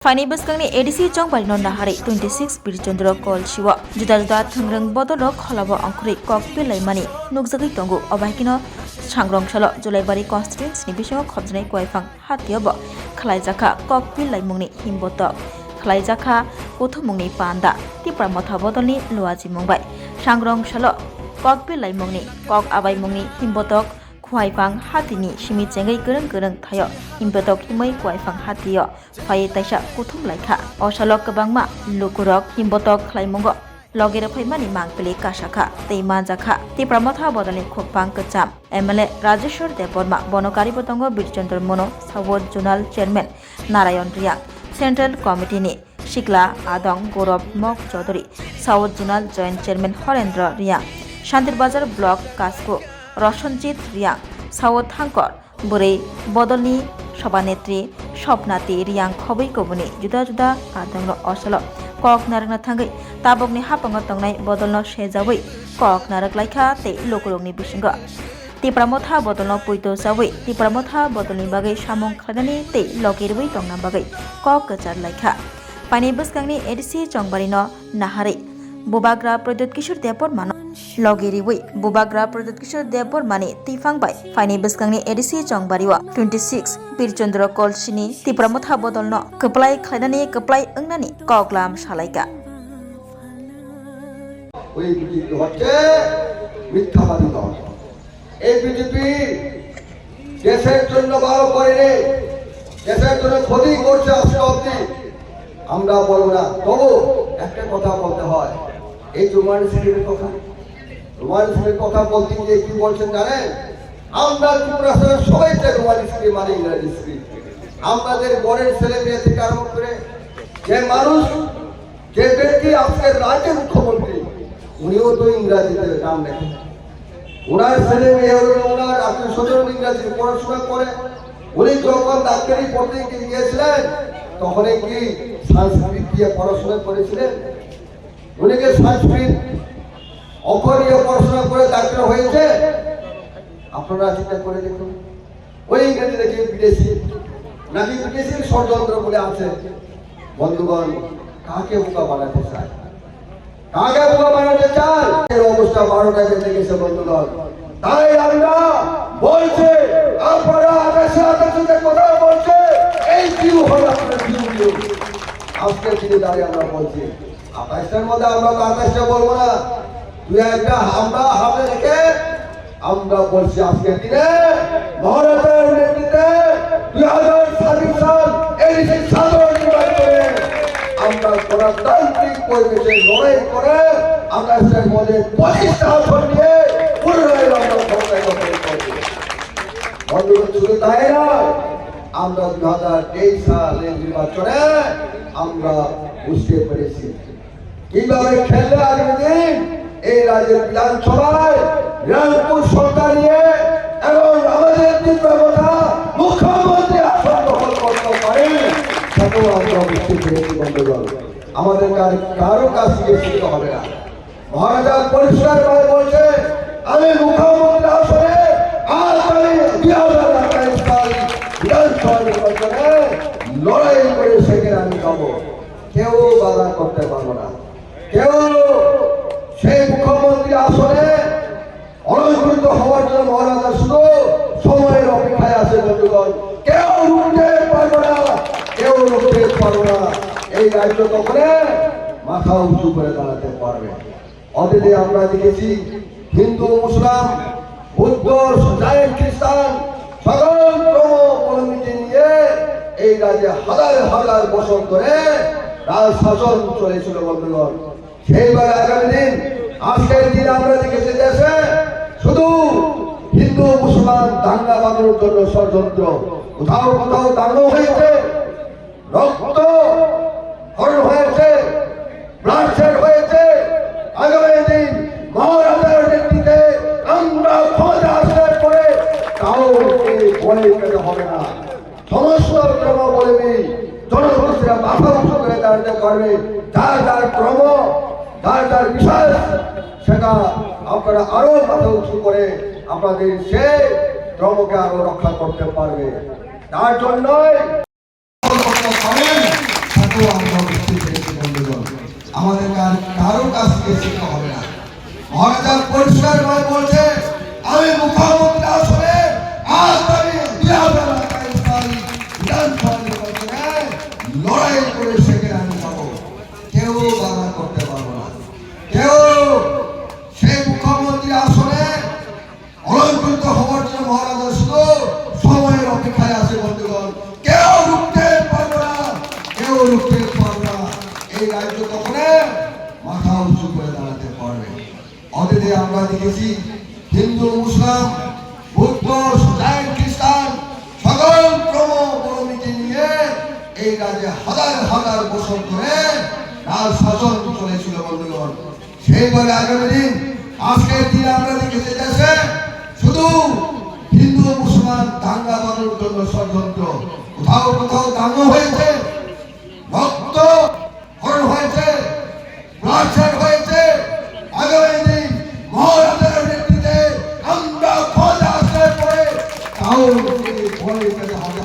Fani Baskangni ADC Jongbari non nahari 26 Birchandra Kol Shiwa juda thangrang bodorok kholabo angkhuri kokpil laimani nukjagui tongo obaikino sangrong salo Julaibari constituency ni bisingo khobjnai kwaifang hatiyobo khlaijaka kokpil laimungni himbotok khlaijaka kothumungni panda tipra motha bodolni luaji mungbai sangrong salo kokpil laimungni kok abaimungni himbotok Kwaifang hatini simi cengai gereng thayo himbotok himai kwaifang hatiyo phai taisa kuthum laikha osalok kabangma lukurok himbotok khlaimungo logere phaimani mangpili kasakha teima jakha tipramotha bodani khopang kacham MLA Rajeshwar Deborma bonokari botongo Birchandra Mono Sawod Zonal Chairman Narayan Riang Central Committee ni Shikla Adong Gorov Mok Chaudhary Sawod Zonal Joint Chairman Horendra Riang Shantir Bazar Block Kasko Roshanjit Riang Sawod Thangkor Buri Bodolni Sabanetri Shopnati Riang Khobai Kobuni juda Adangro Osalo Kok Naragna Thangai Tabokni Hapango Tongnai Bodolno Shejawi Kok Narag Laikha Te Lokurongni Bisingo Tipramotha Bodolno Puito Sawi Tipramotha Bodolni Bagai Samong Khadani Te Lokirwi Tongna Bagai Kok Kachar Laikha Pani Baskangni ADC Jongbarino Nahari Bubagra Pradut Kishore Debor Mano Logiriwi Bubagra Pradut Kishore Debor Mani Tifang Bai Fani Baskangni ADC Jongbariwa 26 Birchandra Kol Shini Tipramotha Bodolno Keplai Khaidani Keplai Engnani Koklam Shalaika ওই BJP হচ্ছে মিথ্যাবাদী দল। এই BJP দেশের জন্য ভালো করেনি, দেশের জন্য ক্ষতি করছে আজকে অবধি। আমরা বলবো না, তবু একটা কথা বলতে হয়, এই রোমান সিংহের কথা বলতে গিয়ে কি বলছেন জানেন? আমরা চুপড়াশালের সবাই যে রোমান সিংহ মানে ইংরেজি স্ক্রিপ্ট, আমাদের বরের ছেলে মেয়ে থেকে আরম্ভ করে যে মানুষ যে ব্যক্তি আজকের রাজ্যের মুখ্যমন্ত্রী উনিও তো ইংরাজিতে নাম লেখেন। ওনার ছেলে মেয়ে হল ওনার আত্মীয় স্বজন ইংরাজি পড়াশোনা করে। উনি যখন ডাক্তারি পড়তে গিয়েছিলেন তখন কি সংস্কৃত দিয়ে পড়াশোনা করেছিলেন? উনি কি সংস্কৃত অক্ষরীয় পড়াশোনা করে ডাক্তার হয়েছে? আপনারা চিন্তা করে দেখুন, ওই ইংরেজি দেখে বিদেশি নাকি বিদেশির ষড়যন্ত্র বলে আছে। বন্ধুগণ, কাকে বোকা বানাতে চায়? কাকে বোকা বানাতে চায়? এর অবস্থা 12টায় বেজে গেছে বন্ধুগণ। তাই আমরা বলছি, আপনারা আকাশে কথা বলছে, এই ভিউ হল আপনার ভিউ। আজকের দিনে দাঁড়িয়ে আমরা বলছি, আকাশের মধ্যে আমরা তো আকাশটা বলবো না, তুই একটা আমরা হাতে রেখে আমরা বলছি আজকের দিনে মহারাজার নেতৃত্বে 2026 সাল এই সাধারণ নির্বাচনে আমরা গণতান্ত্রিক পরিবেশে লড়াই করে আকাশের মধ্যে 25টা আসন নিয়ে পুনরায় আমরা ক্ষমতায় দখল করব। বন্ধুগণ, শুধু তাই নয়, আমরা 2023 সালের নির্বাচনে আমরা বুঝতে পেরেছি কিভাবে খেললে আগামী দিন এই রাজ্যের বিধানসভায় রামপুর সরকার নিয়ে এবং আমাদের তীব্রতা মুখ্যমন্ত্রী আসন দখল করতে পারে, সেটাও আমরা বুঝতে পেরেছি। বন্ধুগণ, আমাদের কারো কাছ থেকে শিখতে হবে না। মহারাজা পরিষ্কার ভাবে বলছে, আমি মুখ্যমন্ত্রী আসনে আর আমি 2028 সাল বিধানসভা নির্বাচনে লড়াই করে সেখানে আমি যাবো। কেউ বাধা করতে পারবো না। কেউ সেই মুখ্যমন্ত্রী আসনে অলঙ্কৃত হওয়ার জন্য মহারাজা শুধু সময়ের অপেক্ষায় আছে। বন্ধুগণ, কেউ রুখতে পারবে না, কেউ রুখতে পারবে না। এই রাজ্য তখন মাথা উঁচু করে দাঁড়াতে পারবে। অতীতে আমরা দেখেছি হিন্দু, মুসলিম, বৌদ্ধ, জৈন, খ্রিস্টান সকল ধর্মাবলম্বী নিয়ে এই রাজ্যে হাজার বছর ধরে রাজ শাসন চলেছিল। বন্ধুগণ, সেইভাবে আগামী দিন আজকের দিন আমরা দেখেছি দেশে শুধু হিন্দু মুসলমান দাঙ্গা বাঁধানোর জন্য ষড়যন্ত্র। কোথাও দাঙ্গা হয়েছে, রক্ত হরণ হয়েছে, ব্লাডশেড হয়েছে। আগামী দিন মহারাজার নেতৃত্বে আমরা ক্ষমতা আসার পরে কাউকে ভয় পেতে হবে না। সমস্ত ধর্মাবলম্বী জনগোষ্ঠীরা মাথা উঁচু করে দাঁড়াতে পারবে। যার ক্রম, যার বিশ্বাস, সেটা আপনারা আরো মাথা উঁচু করে আপনাদের সেই ধর্মকে আরো রক্ষা করতে পারবে। তার জন্যই আমরা বুঝতে পেরেছি বন্ধুগণ, আমাদের কারো কাছ থেকে শিখতে হবে না। মহারাজ পরিষ্কার ভাবে বলছে, আমি মুখ্যমন্ত্রী আসলে আজ আমি 2028 সাল বিধানসভা নির্বাচনে লড়াই করে সেখানে আমি যাবো, কেউ বাধা করতে পারবো না। কেউ সেই মুখ্যমন্ত্রী আসনে অলঙ্কৃত হওয়ার জন্য মহারাজা শুধু সময়ের অপেক্ষায় আছে বন্ধুগণ। কেউ রুখতে পারবে না, কেউ রুখতে পারবে না। এই রাজ্য তখন মাথা উঁচু করে দাঁড়াতে পারবে। অতীতে আমরা দেখেছি হিন্দু, মুসলিম, বৌদ্ধ, জৈন, খ্রিস্টান সকল ধর্মাবলম্বীকে নিয়ে এই রাজ্যে হাজার হাজার বছর ধরে রাজ শাসন চলেছিল বন্ধুগণ। সেইভাবে আগামী দিন আজকের দিন আমরা দেখেছি দেশে শুধু হিন্দু মুসলমান দাঙ্গা বাঁধানোর জন্য ষড়যন্ত্র। কোথাও কোথাও দাঙ্গা হয়েছে, রক্ত হরণ হয়েছে, ব্লাডশেড হয়েছে। আগামী দিন মহারাজের নেতৃত্বে আমরা ক্ষমতা আসলে পরে তাও ভয় পেতে হবে